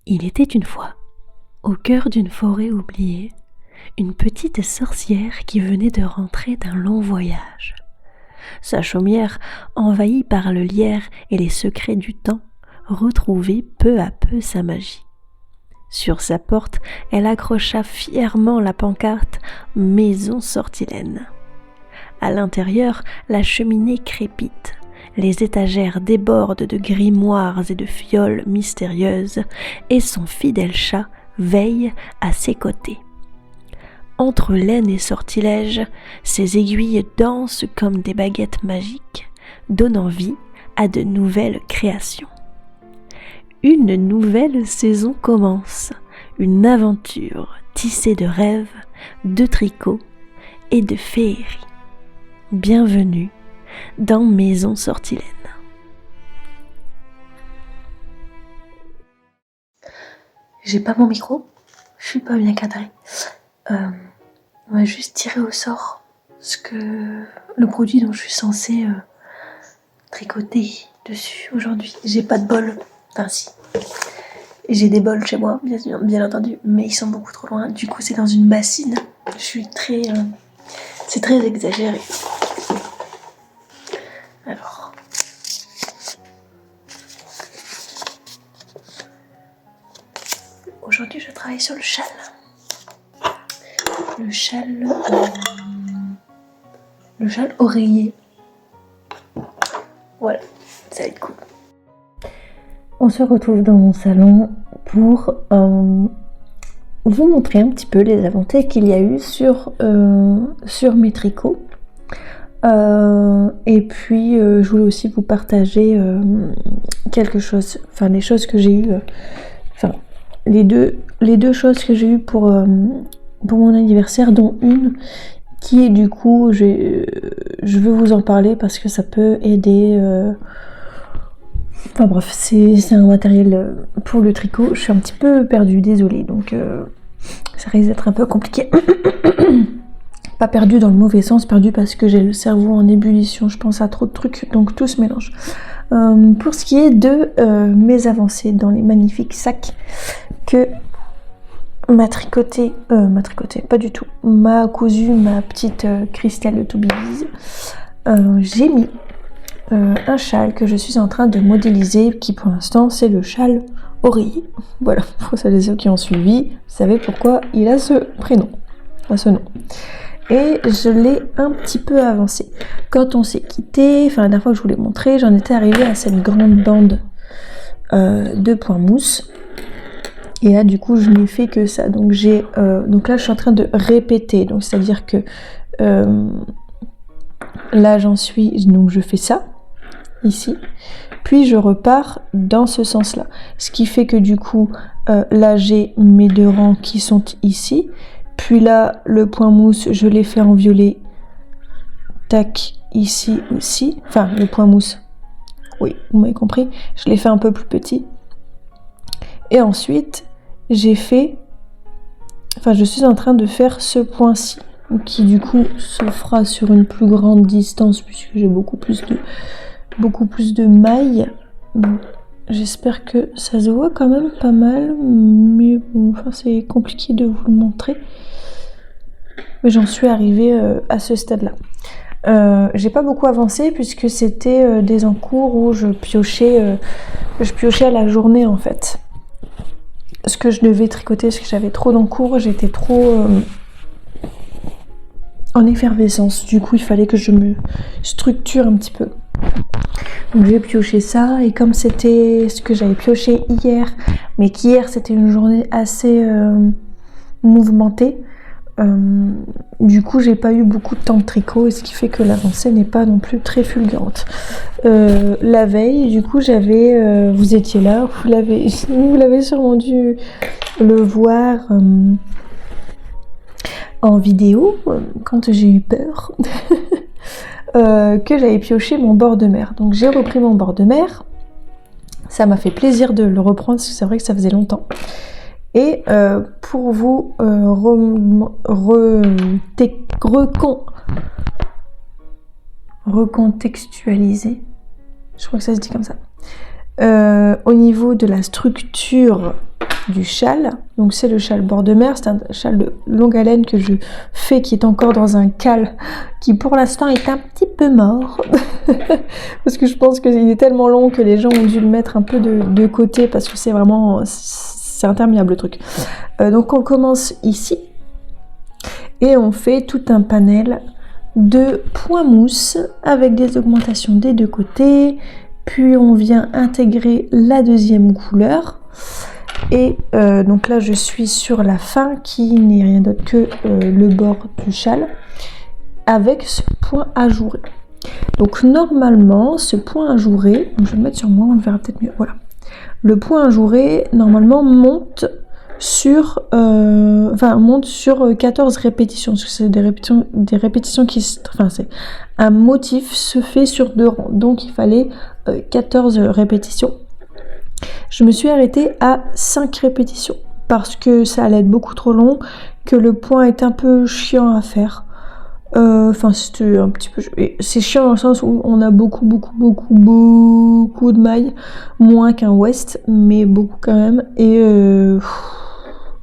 Il était une fois, au cœur d'une forêt oubliée, une petite sorcière qui venait de rentrer d'un long voyage. Sa chaumière, envahie par le lierre et les secrets du temps, retrouvait peu à peu sa magie. Sur sa porte, elle accrocha fièrement la pancarte « Maison Sortilène ». À l'intérieur, la cheminée crépite. Les étagères débordent de grimoires et de fioles mystérieuses, et son fidèle chat veille à ses côtés. Entre laine et sortilège, ses aiguilles dansent comme des baguettes magiques, donnant vie à de nouvelles créations. Une nouvelle saison commence, une aventure tissée de rêves, de tricots et de féeries. Bienvenue dans Maison Sortilène. J'ai pas mon micro, je suis pas bien cadrée. On va juste tirer au sort le produit dont je suis censée tricoter dessus aujourd'hui. J'ai pas de bol, enfin si. J'ai des bols chez moi, bien entendu, mais ils sont beaucoup trop loin. Du coup, c'est dans une bassine. C'est très exagéré. Alors. Aujourd'hui, je travaille sur le châle. Le châle oreiller. Voilà, ça va être cool. On se retrouve dans mon salon pour vous montrer un petit peu les avancées qu'il y a eu sur mes tricots. Et puis je voulais aussi vous partager quelque chose, enfin les choses que j'ai eues, les deux choses que j'ai eues pour mon anniversaire, dont une qui est du coup, je veux vous en parler parce que ça peut aider. Enfin bref, c'est un matériel pour le tricot. Je suis un petit peu perdue, désolée, donc ça risque d'être un peu compliqué. Pas perdue dans le mauvais sens, perdue parce que j'ai le cerveau en ébullition, je pense à trop de trucs, donc tout se mélange. Pour ce qui est de mes avancées dans les magnifiques sacs que m'a tricoté, pas du tout, m'a cousu ma petite Christelle de Toubiz, j'ai mis un châle que je suis en train de modéliser, qui pour l'instant c'est le châle oreiller. Voilà, pour celles et ceux qui ont suivi, vous savez pourquoi il a ce prénom, ce nom. Et je l'ai un petit peu avancé. Quand on s'est quitté, enfin la dernière fois que je vous l'ai montré, j'en étais arrivée à cette grande bande de points mousse. Et là du coup je n'ai fait que ça. Donc donc là je suis en train de répéter. Donc c'est-à-dire que là j'en suis, donc je fais ça ici, puis je repars dans ce sens-là. Ce qui fait que du coup là j'ai mes deux rangs qui sont ici. Puis là, le point mousse, je l'ai fait en violet. Tac, ici aussi. Enfin, le point mousse. Oui, vous m'avez compris. Je l'ai fait un peu plus petit. Et ensuite, je suis en train de faire ce point-ci. Qui du coup se fera sur une plus grande distance puisque j'ai beaucoup plus de mailles. Donc, j'espère que ça se voit quand même pas mal. Mais bon, c'est compliqué de vous le montrer. Mais j'en suis arrivée à ce stade-là. J'ai pas beaucoup avancé puisque c'était des encours où je piochais à la journée en fait. Ce que je devais tricoter, parce que j'avais trop d'encours, j'étais trop en effervescence. Du coup, il fallait que je me structure un petit peu. Donc j'ai pioché ça, et comme c'était ce que j'avais pioché hier, mais qu'hier c'était une journée assez mouvementée, du coup j'ai pas eu beaucoup de temps de tricot, et ce qui fait que l'avancée n'est pas non plus très fulgurante. La veille, du coup j'avais, vous étiez là, vous l'avez sûrement dû le voir en vidéo quand j'ai eu peur. Que j'avais pioché mon bord de mer. Donc j'ai repris mon bord de mer. Ça m'a fait plaisir de le reprendre parce que c'est vrai que ça faisait longtemps. Et pour vous recontextualiser, je crois que ça se dit comme ça, au niveau de la structure du châle. Donc c'est le châle bord de mer, c'est un châle de longue haleine que je fais qui est encore dans un cale qui pour l'instant est un petit peu mort. Parce que je pense qu'il est tellement long que les gens ont dû le mettre un peu de côté parce que c'est vraiment... c'est interminable le truc. Donc on commence ici et on fait tout un panel de points mousse avec des augmentations des deux côtés. Puis on vient intégrer la deuxième couleur. Et donc là je suis sur la fin qui n'est rien d'autre que le bord du châle avec ce point ajouré. Donc normalement ce point ajouré, je vais le mettre sur moi, on le verra peut-être mieux, voilà. Le point ajouré normalement monte sur 14 répétitions, parce que c'est des répétitions qui, c'est un motif se fait sur 2 rangs, donc il fallait 14 répétitions. Je me suis arrêtée à 5 répétitions, parce que ça allait être beaucoup trop long, que le point est un peu chiant à faire. C'était un petit peu... C'est chiant dans le sens où on a beaucoup de mailles, moins qu'un West, mais beaucoup quand même, et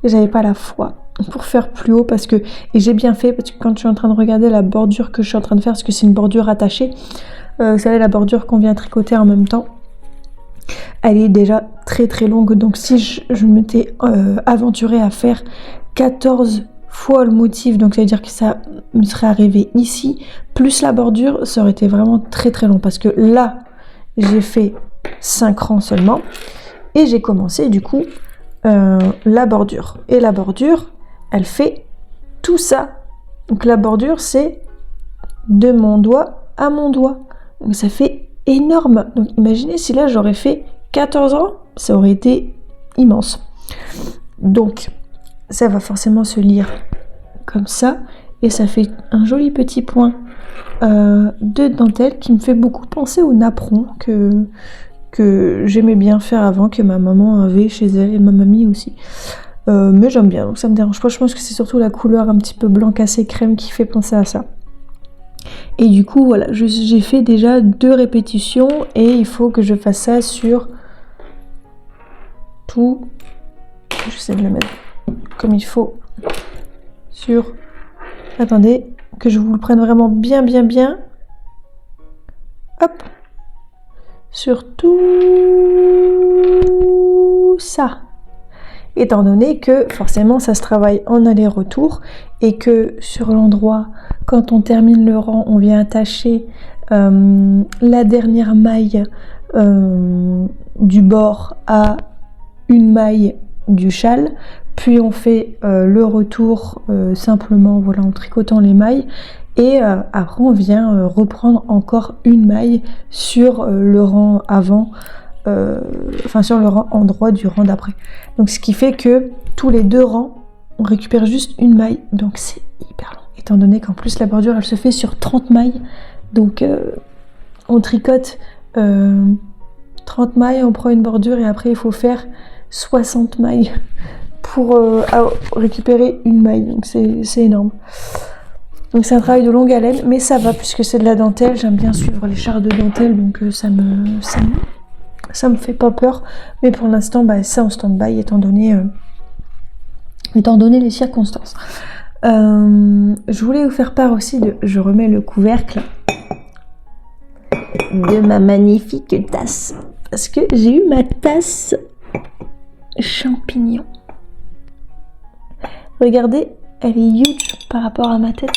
j'avais pas la foi pour faire plus haut parce que... Et j'ai bien fait, parce que quand je suis en train de regarder la bordure que je suis en train de faire, parce que c'est une bordure attachée, vous savez la bordure qu'on vient tricoter en même temps, elle est déjà très longue, donc si je m'étais aventurée à faire 14 fois le motif, donc ça veut dire que ça me serait arrivé ici, plus la bordure, ça aurait été vraiment très long, parce que là, j'ai fait 5 rangs seulement, et j'ai commencé du coup la bordure. Et la bordure, elle fait tout ça. Donc la bordure, c'est de mon doigt à mon doigt. Donc ça fait énorme. Donc imaginez si là, j'aurais fait 14 rangs, ça aurait été immense. Donc, ça va forcément se lire comme ça, et ça fait un joli petit point de dentelle qui me fait beaucoup penser au napperon que j'aimais bien faire avant, que ma maman avait chez elle et ma mamie aussi. Mais j'aime bien, donc ça me dérange pas. Je pense que c'est surtout la couleur un petit peu blanc cassé crème qui fait penser à ça. Et du coup, voilà, j'ai fait déjà 2 répétitions et il faut que je fasse ça sur tout. J'essaie de le mettre comme il faut sur... Attendez, que je vous le prenne vraiment bien. Hop. Sur tout ça. Étant donné que forcément ça se travaille en aller-retour et que sur l'endroit, quand on termine le rang, on vient attacher la dernière maille du bord à une maille du châle, puis on fait le retour simplement voilà, en tricotant les mailles, et après on vient reprendre encore une maille sur le rang avant, sur le rang endroit du rang d'après. Donc ce qui fait que tous les 2 rangs, on récupère juste une maille, donc c'est hyper long. Étant donné qu'en plus la bordure elle se fait sur 30 mailles, donc on tricote 30 mailles, on prend une bordure et après il faut faire 60 mailles pour récupérer une maille, donc c'est énorme. Donc c'est un travail de longue haleine, mais ça va puisque c'est de la dentelle, j'aime bien suivre les charres de dentelle, donc ça me fait pas peur, mais pour l'instant c'est en stand-by étant donné les circonstances. Je voulais vous faire part aussi je remets le couvercle de ma magnifique tasse, parce que j'ai eu ma tasse champignon. Regardez, elle est huge par rapport à ma tête.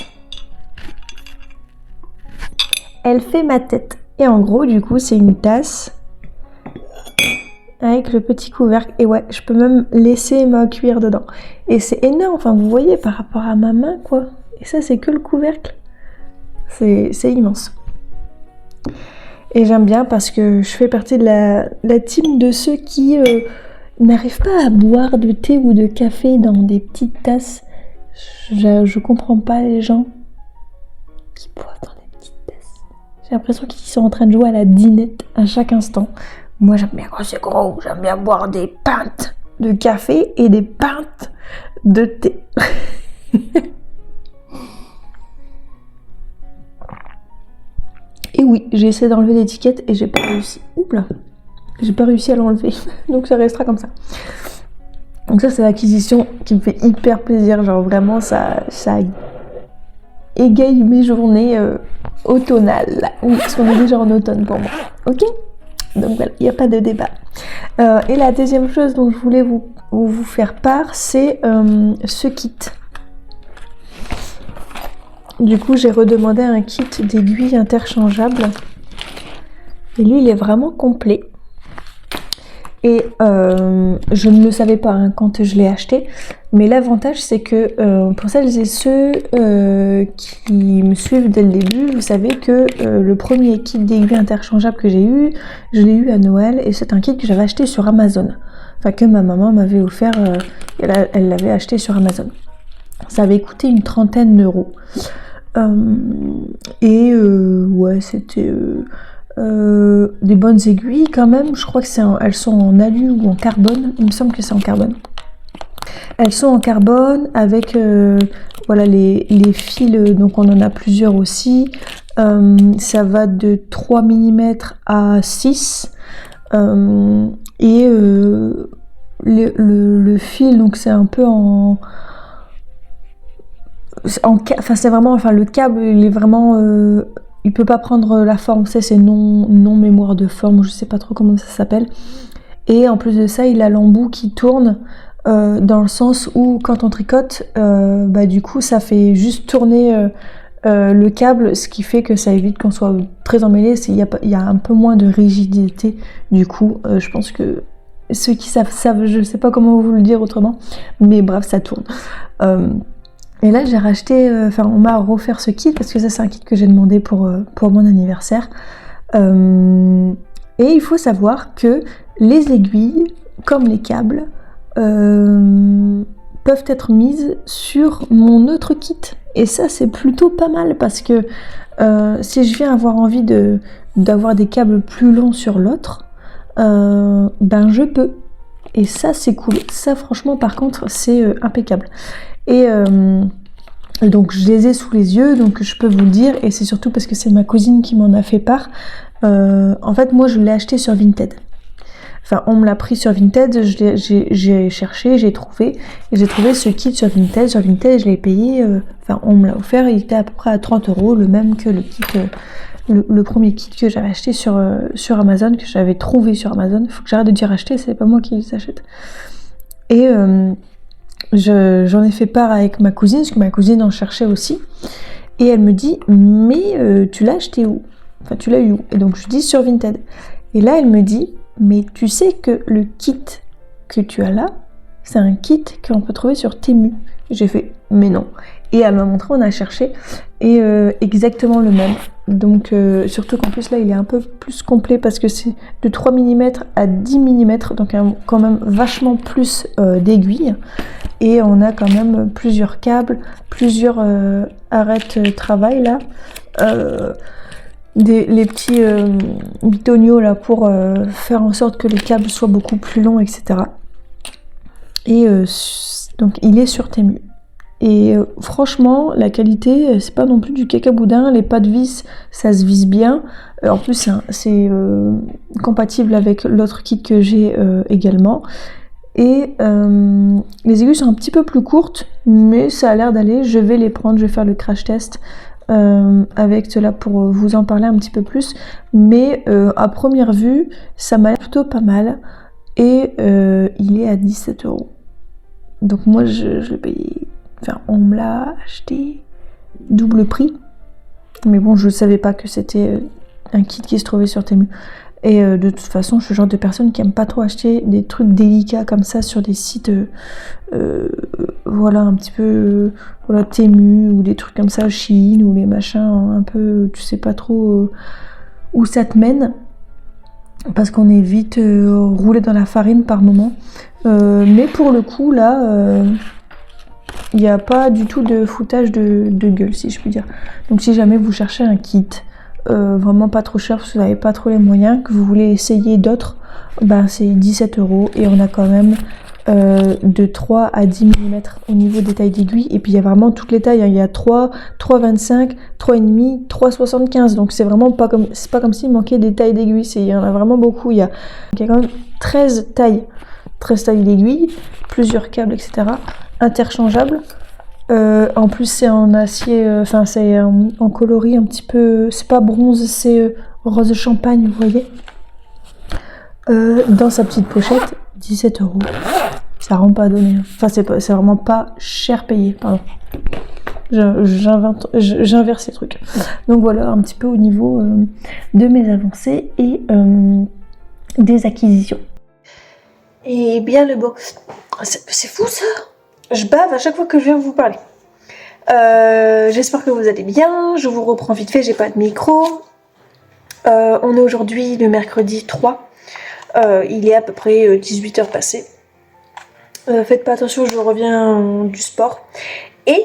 Elle fait ma tête. Et en gros, du coup, c'est une tasse avec le petit couvercle. Et ouais, je peux même laisser ma cuillère dedans. Et c'est énorme, enfin, vous voyez, par rapport à ma main, quoi. Et ça, c'est que le couvercle. C'est immense. Et j'aime bien parce que je fais partie de la team de ceux qui n'arrivent pas à boire de thé ou de café dans des petites tasses. Je comprends pas les gens qui boivent dans des petites tasses. J'ai l'impression qu'ils sont en train de jouer à la dinette à chaque instant. Moi, j'aime bien quand c'est gros. J'aime bien boire des pintes de café et des pintes de thé. Et oui, j'ai essayé d'enlever l'étiquette et j'ai pas réussi. Oups là, j'ai pas réussi à l'enlever, donc ça restera comme ça. Donc ça c'est l'acquisition qui me fait hyper plaisir, genre vraiment ça égaye mes journées automnales. Oui, parce qu'on est déjà en automne pour moi. Ok? Donc voilà, il n'y a pas de débat. Et la deuxième chose dont je voulais vous faire part, c'est ce kit. Du coup, j'ai redemandé un kit d'aiguilles interchangeables. Et lui, il est vraiment complet. Et je ne le savais pas hein, quand je l'ai acheté. Mais l'avantage, c'est que pour celles et ceux qui me suivent dès le début, vous savez que le premier kit d'aiguilles interchangeables que j'ai eu, je l'ai eu à Noël. Et c'est un kit que j'avais acheté sur Amazon. Enfin, que ma maman m'avait offert. Elle l'avait acheté sur Amazon. Ça avait coûté une 30aine d'euros. Ouais, c'était des bonnes aiguilles quand même. Je crois que elles sont en alu ou en carbone. Il me semble que c'est en carbone. Elles sont en carbone avec voilà les fils, donc on en a plusieurs aussi. Ça va de 3 mm à 6. Et le fil, donc c'est un peu enfin c'est vraiment, enfin le câble il est vraiment il peut pas prendre la forme, c'est non mémoire de forme, je sais pas trop comment ça s'appelle. Et en plus de ça, il a l'embout qui tourne dans le sens où quand on tricote, du coup ça fait juste tourner le câble, ce qui fait que ça évite qu'on soit très emmêlé. Il y a un peu moins de rigidité. Du coup, je pense que ceux qui savent, je sais pas comment vous le dire autrement, mais bref, ça tourne. Et là, j'ai racheté, on m'a offert ce kit parce que ça, c'est un kit que j'ai demandé pour mon anniversaire. Et il faut savoir que les aiguilles, comme les câbles, peuvent être mises sur mon autre kit. Et ça, c'est plutôt pas mal parce que si je viens avoir envie d'avoir des câbles plus longs sur l'autre, je peux. Et ça, c'est cool. Ça, franchement, par contre, c'est impeccable. Et donc je les ai sous les yeux, donc je peux vous le dire, et c'est surtout parce que c'est ma cousine qui m'en a fait part. En fait, moi je l'ai acheté sur Vinted. Enfin, on me l'a pris sur Vinted, j'ai cherché, j'ai trouvé ce kit sur Vinted. Sur Vinted, je l'ai payé, on me l'a offert, il était à peu près à 30 €, le même que le kit, le premier kit que j'avais acheté sur Amazon, que j'avais trouvé sur Amazon. Il faut que j'arrête de dire acheter, c'est pas moi qui les achète. Et j'en ai fait part avec ma cousine, parce que ma cousine en cherchait aussi. Et elle me dit, mais tu l'as acheté où? Enfin, tu l'as eu où? Et donc je dis sur Vinted. Et là, elle me dit, mais tu sais que le kit que tu as là, c'est un kit qu'on peut trouver sur Temu. J'ai fait, mais non. Et elle m'a montré, on a cherché, et exactement le même. Donc, surtout qu'en plus là, il est un peu plus complet parce que c'est de 3 mm à 10 mm, donc quand même vachement plus d'aiguilles. Et on a quand même plusieurs câbles, plusieurs arêtes travail là. Les petits bitoniaux là pour faire en sorte que les câbles soient beaucoup plus longs, etc. Et donc il est sur Temu. Et franchement, la qualité, c'est pas non plus du cacaboudin. Les pas de vis, ça se visse bien. En plus, c'est compatible avec l'autre kit que j'ai également. Et les aiguilles sont un petit peu plus courtes, mais ça a l'air d'aller. Je vais les prendre, je vais faire le crash test avec cela pour vous en parler un petit peu plus. Mais à première vue, ça m'a l'air plutôt pas mal. Et il est à 17 €. Donc moi, je l'ai payé... Enfin, on me l'a acheté double prix. Mais bon, je savais pas que c'était un kit qui se trouvait sur Temu. Et de toute façon, je suis le genre de personne qui aime pas trop acheter des trucs délicats comme ça sur des sites, voilà, un petit peu, voilà, Temu ou des trucs comme ça, Shein ou les machins un peu, tu sais pas trop où ça te mène. Parce qu'on est vite roulé dans la farine par moment. Mais pour le coup, là... il n'y a pas du tout de foutage de gueule, si je puis dire. Donc si jamais vous cherchez un kit vraiment pas trop cher, parce que vous n'avez pas trop les moyens, que vous voulez essayer d'autres, c'est 17 € et on a quand même de 3 à 10 mm au niveau des tailles d'aiguilles. Et puis il y a vraiment toutes les tailles, hein. Il y a 3, 3,25, 3,5, 3,75. Donc c'est vraiment pas comme s'il manquait des tailles d'aiguilles. Il y en a vraiment beaucoup. Il y a quand même 13 tailles Trestail d'aiguille, plusieurs câbles, etc. Interchangeable. En plus c'est en acier, enfin c'est en coloris un petit peu, c'est pas bronze, c'est rose champagne, vous voyez. Dans sa petite pochette, 17 €. Ça rend pas donné. Enfin c'est vraiment pas cher payé, pardon. J'inverse les trucs. Donc voilà un petit peu au niveau de mes avancées et des acquisitions. Et bien le beau. C'est fou ça. Je bave à chaque fois que je viens vous parler. J'espère que vous allez bien. Je vous reprends vite fait, j'ai pas de micro. On est aujourd'hui le mercredi 3. Il est à peu près 18 h passées. Faites pas attention, je reviens du sport. Et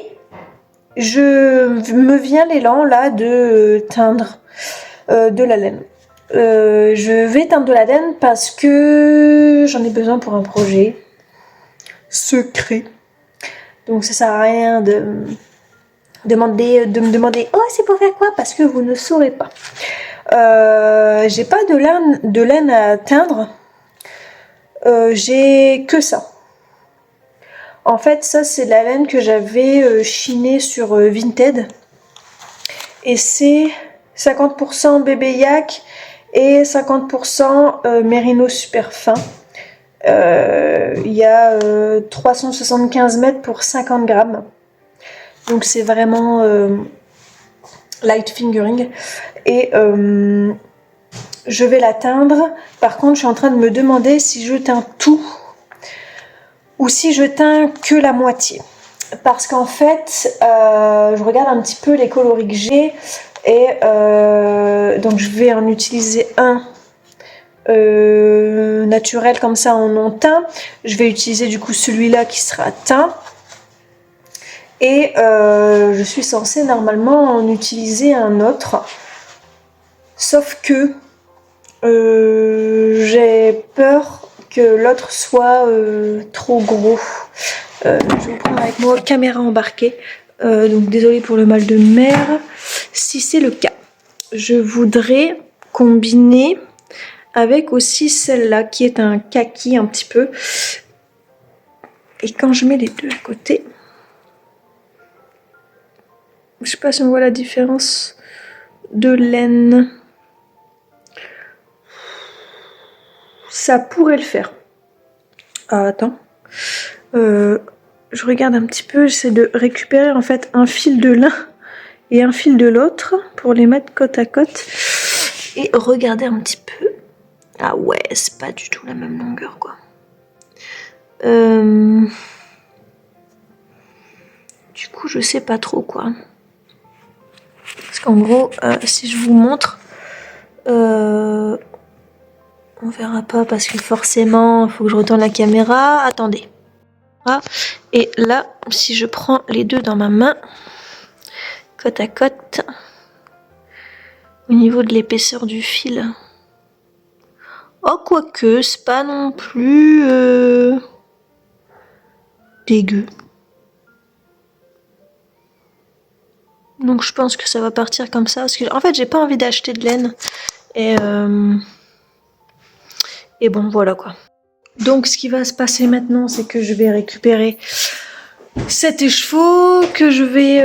je me vient l'élan là de teindre de la laine. Je vais teindre de la laine parce que j'en ai besoin pour un projet secret. Donc ça sert à rien de me demander oh c'est pour faire quoi, parce que vous ne saurez pas. J'ai pas de laine à teindre. J'ai que ça. En fait ça c'est la laine que j'avais chinée sur Vinted. Et c'est 50% bébé yak et 50% mérino super fin. Il y a 375 mètres pour 50 grammes. Donc c'est vraiment light fingering. Et je vais la teindre. Par contre, je suis en train de me demander si je teins tout ou si je teins que la moitié. Parce qu'en fait, je regarde un petit peu les coloris que j'ai. Et donc je vais en utiliser un naturel comme ça en non teint. Je vais utiliser du coup celui-là qui sera teint. Et je suis censée normalement en utiliser un autre. Sauf que j'ai peur que l'autre soit trop gros. Je vais vous prendre avec moi caméra embarquée. Donc désolée pour le mal de mer. Si c'est le cas, je voudrais combiner avec aussi celle-là qui est un kaki un petit peu. Et quand je mets les deux à côté, je sais pas si on voit la différence de laine. Ça pourrait le faire. Ah, attends. Je regarde un petit peu, j'essaie de récupérer en fait un fil de l'un et un fil de l'autre pour les mettre côte à côte. Et regarder un petit peu. Ah ouais, c'est pas du tout la même longueur quoi. Du coup, je sais pas trop quoi. Parce qu'en gros, si je vous montre, on verra pas parce que forcément, il faut que je retourne la caméra. Attendez. Ah, et là, si je prends les deux dans ma main, côte à côte, au niveau de l'épaisseur du fil. Oh, quoique, c'est pas non plus dégueu. Donc je pense que ça va partir comme ça. Parce que, en fait, j'ai pas envie d'acheter de laine. Et bon, voilà quoi. Donc ce qui va se passer maintenant, c'est que je vais récupérer cet écheveau que je vais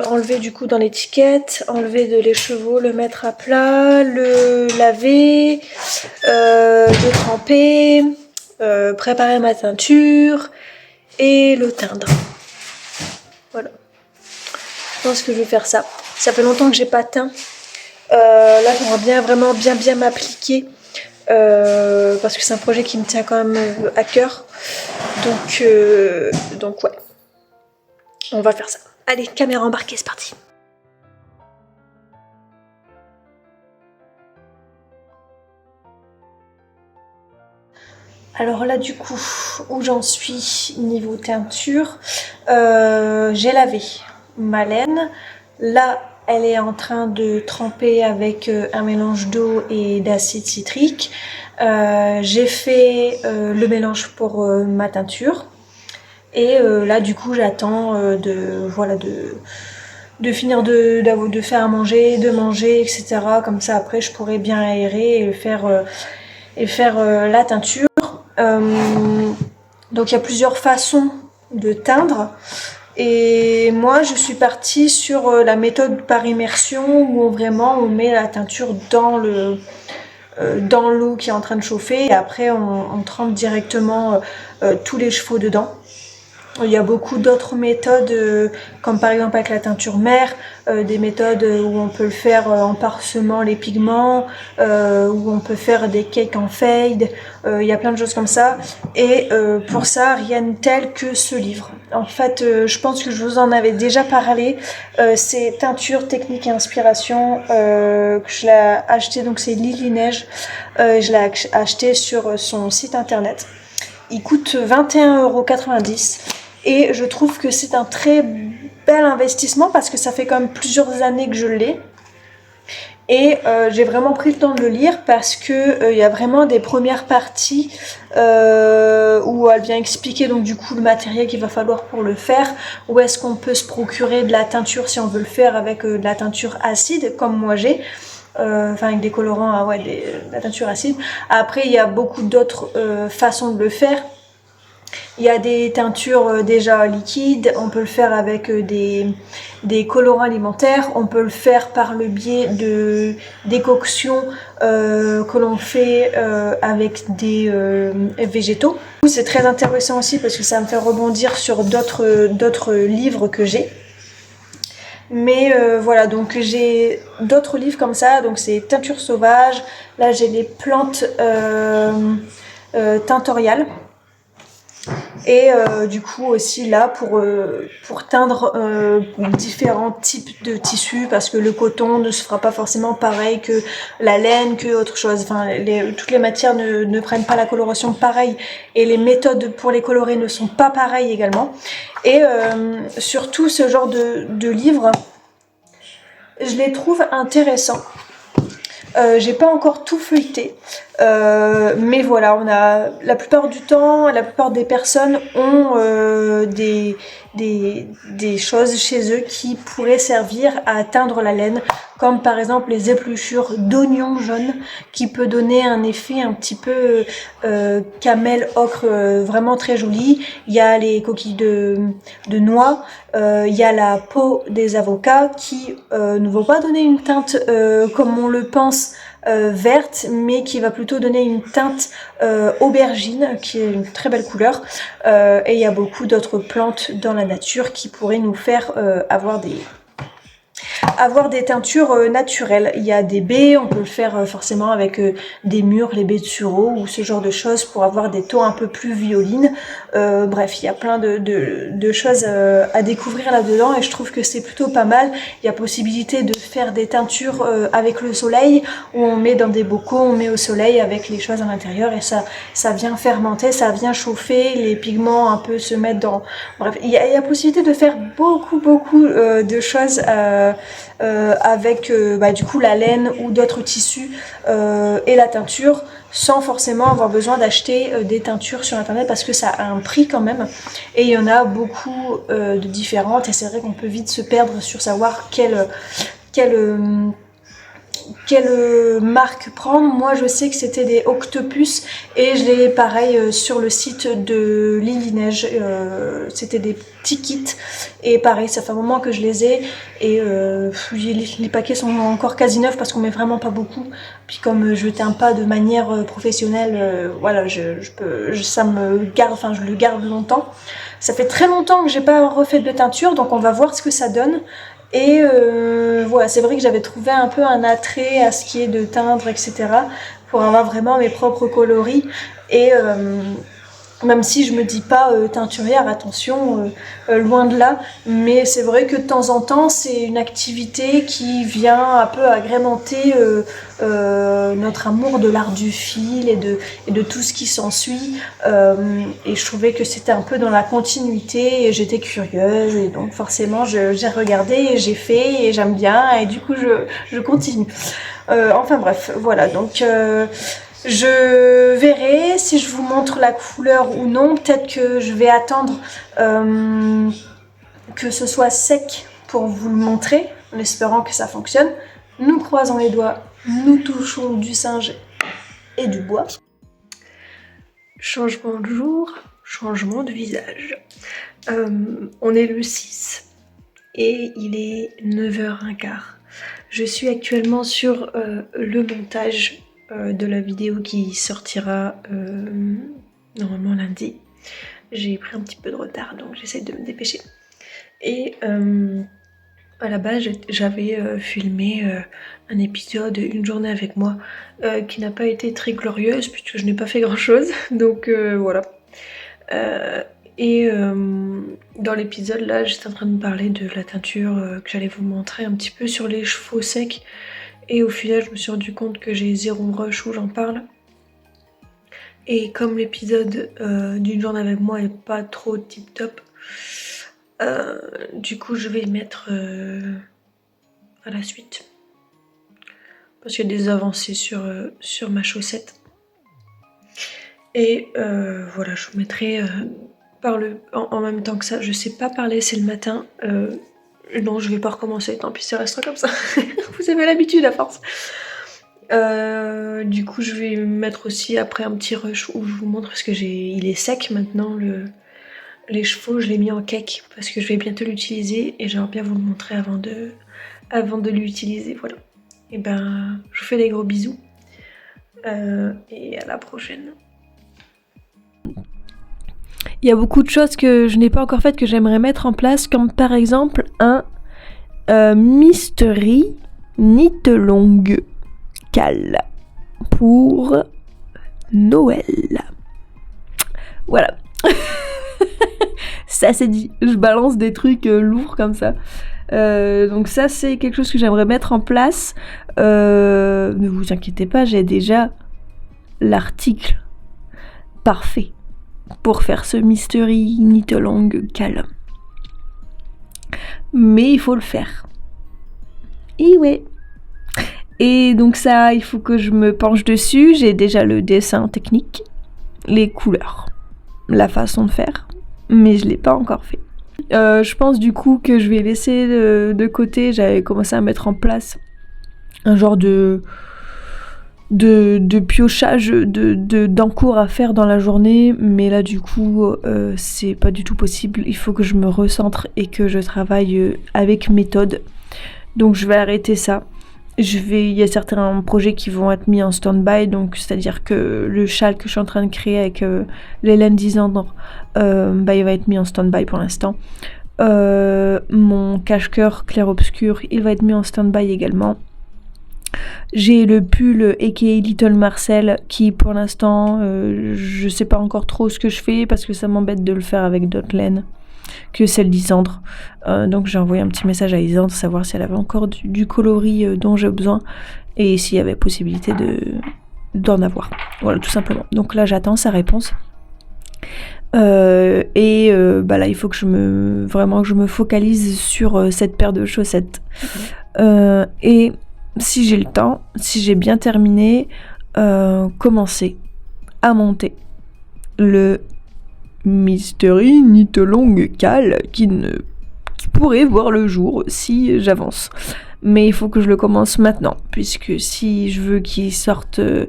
enlever du coup dans l'étiquette, enlever de l'écheveau, le mettre à plat, le laver, le tremper, préparer ma teinture et le teindre. Voilà. Je pense que je vais faire ça. Ça fait longtemps que j'ai pas teint. Là j'aimerais bien vraiment bien m'appliquer. Parce que c'est un projet qui me tient quand même à cœur. Donc ouais. On va faire ça. Allez, caméra embarquée, c'est parti. Alors là du coup, où j'en suis niveau teinture, j'ai lavé ma laine. Là, elle est en train de tremper avec un mélange d'eau et d'acide citrique. J'ai fait le mélange pour ma teinture. Et là du coup j'attends de finir de faire à manger, de manger, etc. Comme ça après je pourrais bien aérer et faire la teinture. Donc il y a plusieurs façons de teindre. Et moi, je suis partie sur la méthode par immersion où vraiment on met la teinture dans l'eau qui est en train de chauffer et après on trempe directement tous les chevaux dedans. Il y a beaucoup d'autres méthodes, comme par exemple avec la teinture mère, des méthodes où on peut le faire en parsemant les pigments, où on peut faire des cakes en fade, il y a plein de choses comme ça. Et pour ça, rien de tel que ce livre. En fait, je pense que je vous en avais déjà parlé. C'est Teinture, technique et inspiration, que je l'ai acheté, donc c'est Lily Neige. Je l'ai acheté sur son site internet. Il coûte 21,90 € et je trouve que c'est un très bel investissement parce que ça fait quand même plusieurs années que je l'ai. Et j'ai vraiment pris le temps de le lire parce que y a vraiment des premières parties où elle vient expliquer donc du coup le matériel qu'il va falloir pour le faire, où est-ce qu'on peut se procurer de la teinture si on veut le faire avec de la teinture acide comme moi j'ai. Enfin avec des colorants, de la teinture acide. Après il y a beaucoup d'autres façons de le faire. Il y a des teintures déjà liquides, on peut le faire avec des colorants alimentaires, on peut le faire par le biais de décoctions que l'on fait avec des végétaux. C'est très intéressant aussi parce que ça me fait rebondir sur d'autres livres que j'ai. Mais voilà, donc j'ai d'autres livres comme ça, donc c'est Teinture sauvage, là j'ai les plantes tintoriales. Et du coup aussi là pour teindre différents types de tissus parce que le coton ne se fera pas forcément pareil que la laine, que autre chose. Enfin, toutes les matières ne prennent pas la coloration pareille et les méthodes pour les colorer ne sont pas pareilles également. Et surtout ce genre de livres, je les trouve intéressants. J'ai pas encore tout feuilleté, mais voilà, la plupart du temps, la plupart des personnes ont des choses chez eux qui pourraient servir à teindre la laine, comme par exemple les épluchures d'oignons jaunes qui peut donner un effet un petit peu camel ocre vraiment très joli. Il y a les coquilles de noix, il y a la peau des avocats qui ne vont pas donner une teinte comme on le pense verte, mais qui va plutôt donner une teinte aubergine, qui est une très belle couleur. Et il y a beaucoup d'autres plantes dans la nature qui pourraient nous faire avoir des teintures naturelles. Il y a des baies, on peut le faire forcément avec des mûres, les baies de sureau ou ce genre de choses pour avoir des tons un peu plus violines. Bref, il y a plein de choses à découvrir là-dedans et je trouve que c'est plutôt pas mal. Il y a possibilité de faire des teintures avec le soleil où on met dans des bocaux, on met au soleil avec les choses à l'intérieur et ça vient fermenter, ça vient chauffer, les pigments un peu se mettent dans... Bref, il y a possibilité de faire beaucoup de choses avec du coup la laine ou d'autres tissus et la teinture sans forcément avoir besoin d'acheter des teintures sur internet parce que ça a un prix quand même et il y en a beaucoup de différentes et c'est vrai qu'on peut vite se perdre sur savoir quelle marque prendre. Moi je sais que c'était des Octopus et je l'ai pareil sur le site de Lily Neige, c'était des petits kits et pareil ça fait un moment que je les ai et les paquets sont encore quasi neufs parce qu'on met vraiment pas beaucoup, puis comme je teins pas de manière professionnelle, voilà je le garde longtemps. Ça fait très longtemps que j'ai pas refait de teinture donc on va voir ce que ça donne. Et voilà, c'est vrai que j'avais trouvé un peu un attrait à ce qui est de teindre, etc. pour avoir vraiment mes propres coloris. Et même si je me dis pas teinturière, attention, loin de là. Mais c'est vrai que de temps en temps, c'est une activité qui vient un peu agrémenter notre amour de l'art du fil et de tout ce qui s'ensuit. Et je trouvais que c'était un peu dans la continuité et j'étais curieuse. Et donc forcément, j'ai regardé et j'ai fait et j'aime bien. Et du coup, je continue. Enfin bref, voilà. Donc... je verrai si je vous montre la couleur ou non. Peut-être que je vais attendre que ce soit sec pour vous le montrer, en espérant que ça fonctionne. Nous croisons les doigts, nous touchons du singe et du bois. Changement de jour, changement de visage. On est le 6 et il est 9h15. Je suis actuellement sur le montage de la vidéo qui sortira normalement lundi. J'ai pris un petit peu de retard donc j'essaie de me dépêcher. Et à la base j'avais filmé un épisode Une journée avec moi qui n'a pas été très glorieuse puisque je n'ai pas fait grand chose. Donc voilà. Dans l'épisode là j'étais en train de parler de la teinture que j'allais vous montrer un petit peu sur les cheveux secs. Et au final je me suis rendu compte que j'ai zéro rush où j'en parle. Et comme l'épisode d'une journée avec moi est pas trop tip top, du coup je vais y mettre à la suite. Parce qu'il y a des avancées sur ma chaussette. Et voilà, je vous mettrai en même temps que ça. Je sais pas parler, c'est le matin. Non, je vais pas recommencer, tant pis, ça restera comme ça. Vous avez l'habitude à force. Du coup, je vais mettre aussi après un petit rush où je vous montre parce que il est sec maintenant. Les chevaux, je l'ai mis en cake parce que je vais bientôt l'utiliser et j'aimerais bien vous le montrer avant de l'utiliser. Voilà. Et ben, je vous fais des gros bisous et à la prochaine. Il y a beaucoup de choses que je n'ai pas encore faites que j'aimerais mettre en place, comme par exemple un Mystery Knit Longue Cal pour Noël. Voilà. Ça c'est dit. Je balance des trucs lourds comme ça. Donc ça c'est quelque chose que j'aimerais mettre en place. Ne vous inquiétez pas, j'ai déjà l'article parfait pour faire ce Mystery Knit Longue Cal. Mais il faut le faire. Et ouais. Et donc ça, il faut que je me penche dessus. J'ai déjà le dessin technique, les couleurs, la façon de faire, mais je l'ai pas encore fait. Je pense du coup que je vais laisser de côté. J'avais commencé à mettre en place un genre de piochage d'encours à faire dans la journée, mais là du coup c'est pas du tout possible. Il faut que je me recentre et que je travaille avec méthode. Donc je vais arrêter ça. Il y a certains projets qui vont être mis en stand-by, donc c'est-à-dire que le châle que je suis en train de créer avec les laines d'Isandre, il va être mis en stand-by pour l'instant. Mon cache-cœur clair-obscur, il va être mis en stand-by également. J'ai le pull aka Little Marcel qui pour l'instant je sais pas encore trop ce que je fais parce que ça m'embête de le faire avec d'autres laines que celle d'Isandre. Donc j'ai envoyé un petit message à Isandre savoir si elle avait encore du coloris dont j'ai besoin et s'il y avait possibilité d'en avoir. Voilà, tout simplement. Donc là j'attends sa réponse. Là il faut que je me focalise sur cette paire de chaussettes. Et si j'ai le temps, si j'ai bien terminé, commencer à monter le Mystery Knit Longue Cal qui pourrait voir le jour si j'avance. Mais il faut que je le commence maintenant, puisque si je veux qu'il sorte un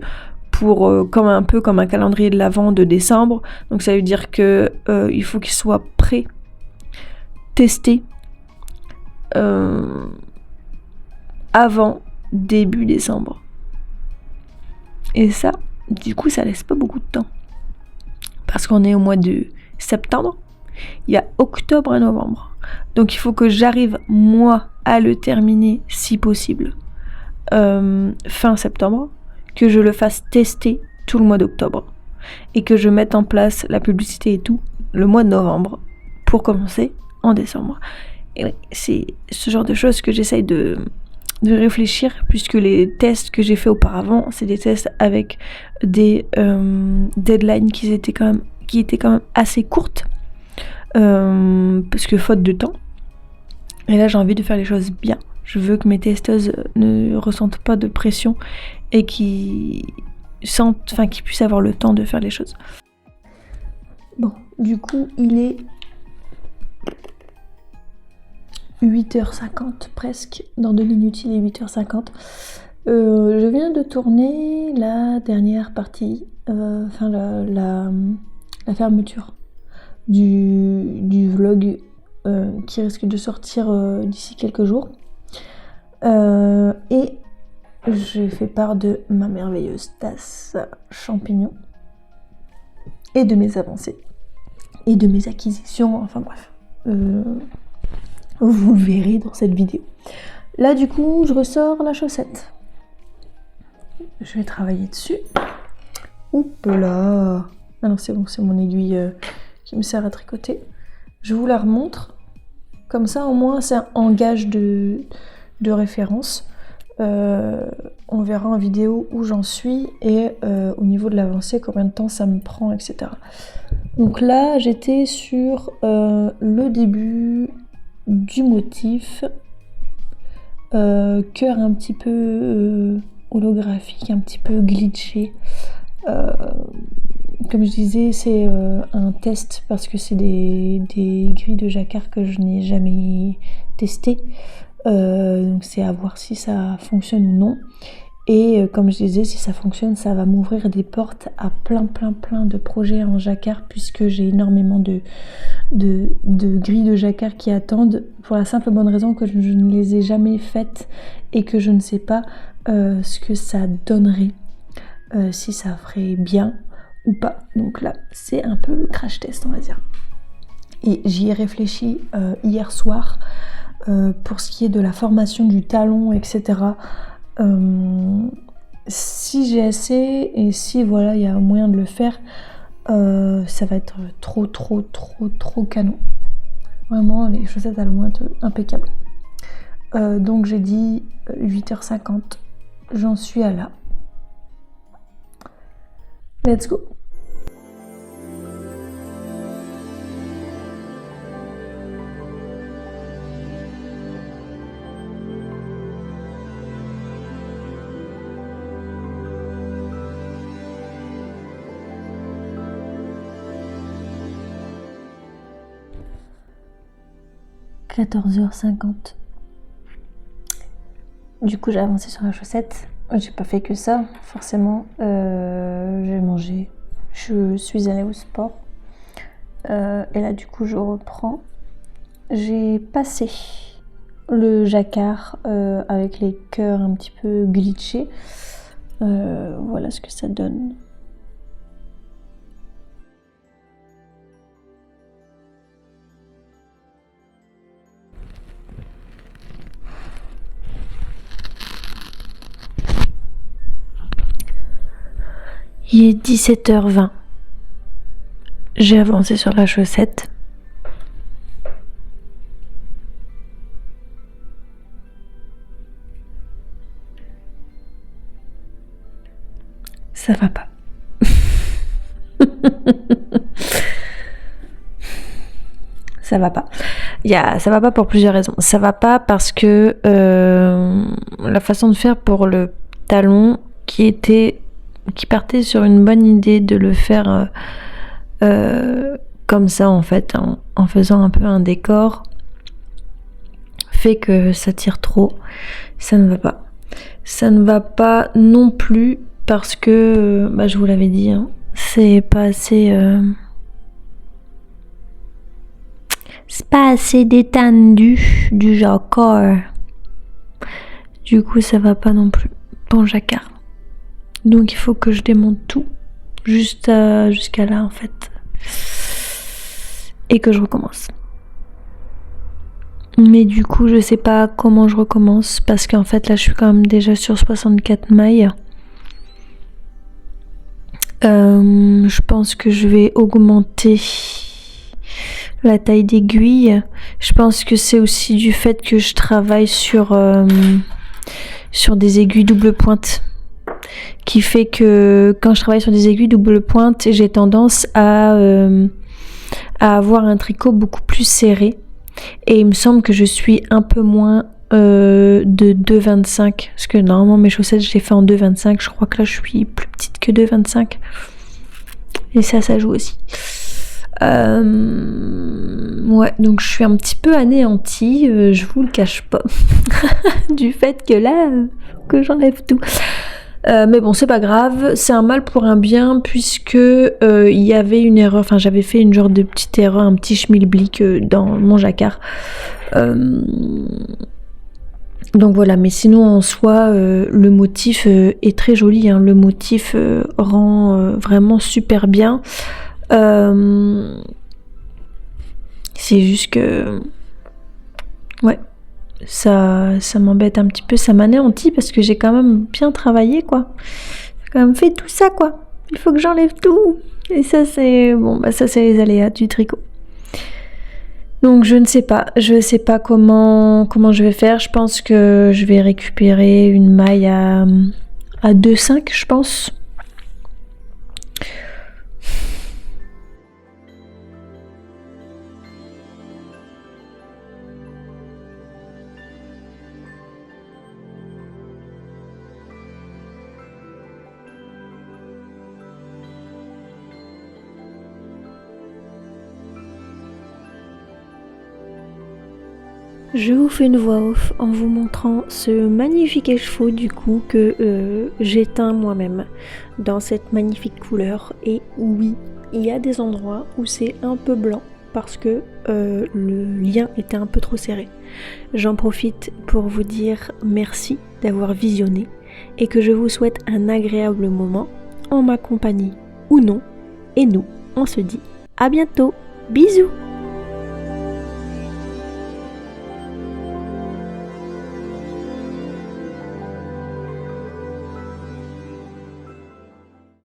peu comme un calendrier de l'Avent de décembre, donc ça veut dire que il faut qu'il soit prêt, testé avant début décembre. Et ça, du coup, ça laisse pas beaucoup de temps. Parce qu'on est au mois de septembre, il y a octobre et novembre. Donc il faut que j'arrive, moi, à le terminer, si possible, fin septembre, que je le fasse tester tout le mois d'octobre, et que je mette en place la publicité et tout, le mois de novembre, pour commencer en décembre. Et oui, c'est ce genre de choses que j'essaye de réfléchir, puisque les tests que j'ai fait auparavant, c'est des tests avec des deadlines qui étaient quand même assez courtes, parce que faute de temps. Et là j'ai envie de faire les choses bien. Je veux que mes testeuses ne ressentent pas de pression et qu'ils puissent avoir le temps de faire les choses. Bon, du coup il est 8h50 presque, dans 2 minutes il est 8h50. Je viens de tourner la dernière partie, la fermeture du vlog qui risque de sortir d'ici quelques jours. Et j'ai fait part de ma merveilleuse tasse champignon et de mes avancées et de mes acquisitions, enfin bref. Vous le verrez dans cette vidéo. Là du coup je ressors la chaussette. Je vais travailler dessus. Oups là. Ah non c'est bon, c'est mon aiguille qui me sert à tricoter. Je vous la remontre. Comme ça au moins c'est un gage de référence. On verra en vidéo où j'en suis et au niveau de l'avancée combien de temps ça me prend, etc. Donc là j'étais sur le début du motif, cœur un petit peu holographique, un petit peu glitché. Comme je disais, c'est un test parce que c'est des grilles de jacquard que je n'ai jamais testé. Donc c'est à voir si ça fonctionne ou non. Et comme je disais, si ça fonctionne, ça va m'ouvrir des portes à plein de projets en jacquard, puisque j'ai énormément de grilles de jacquard qui attendent, pour la simple bonne raison que je ne les ai jamais faites et que je ne sais pas ce que ça donnerait, si ça ferait bien ou pas. Donc là, c'est un peu le crash test, on va dire. Et j'y ai réfléchi hier soir pour ce qui est de la formation du talon, etc. Si j'ai assez et si voilà il y a moyen de le faire, ça va être trop canon. Vraiment les chaussettes elles vont être impeccables. Donc j'ai dit 8h50, j'en suis à là. Let's go. « 14h50. Du coup j'ai avancé sur la chaussette. J'ai pas fait que ça, forcément. J'ai mangé. Je suis allée au sport. Et là du coup je reprends. J'ai passé le jacquard avec les cœurs un petit peu glitchés. Voilà ce que ça donne. Il est 17h20. J'ai avancé sur la chaussette. Ça va pas. Ça va pas. Ça va pas pour plusieurs raisons. Ça va pas parce que la façon de faire pour le talon qui partait sur une bonne idée de le faire comme ça en fait, en faisant un peu un décor, fait que ça tire trop. Ça ne va pas. Ça ne va pas non plus parce que, je vous l'avais dit, hein, c'est pas assez détendu du jacquard. Du coup ça va pas non plus bon jacquard. Donc il faut que je démonte tout jusqu'à là en fait et que je recommence. Mais du coup je sais pas comment je recommence parce qu'en fait là je suis quand même déjà sur 64 mailles. Je pense que je vais augmenter la taille d'aiguille. Je pense que c'est aussi du fait que je travaille sur des aiguilles double pointe, qui fait que quand je travaille sur des aiguilles double pointe, j'ai tendance à avoir un tricot beaucoup plus serré. Et il me semble que je suis un peu moins de 2,25. Parce que normalement mes chaussettes je les fais en 2,25. Je crois que là je suis plus petite que 2,25. Et ça joue aussi. Ouais, Ouais, donc je suis un petit peu anéantie, je vous le cache pas, du fait que là, que j'enlève tout. Mais bon, c'est pas grave, c'est un mal pour un bien, puisque il y avait une erreur, enfin j'avais fait une genre de petite erreur, un petit schmilblick dans mon jacquard. Donc voilà, mais sinon en soi, le motif est très joli, hein. Le motif rend vraiment super bien. C'est juste que... Ouais, ça m'embête un petit peu, ça m'anéantit parce que j'ai quand même bien travaillé, quoi. J'ai quand même fait tout ça, quoi. Il faut que j'enlève tout. Et ça, c'est... Bon, bah ça, c'est les aléas du tricot. Donc je ne sais pas comment je vais faire. Je pense que je vais récupérer une maille à 2,5, je pense. Je vous fais une voix off en vous montrant ce magnifique écheveau du coup que j'ai teint moi-même dans cette magnifique couleur. Et oui, il y a des endroits où c'est un peu blanc parce que le lien était un peu trop serré. J'en profite pour vous dire merci d'avoir visionné et que je vous souhaite un agréable moment en ma compagnie ou non. Et nous, on se dit à bientôt. Bisous!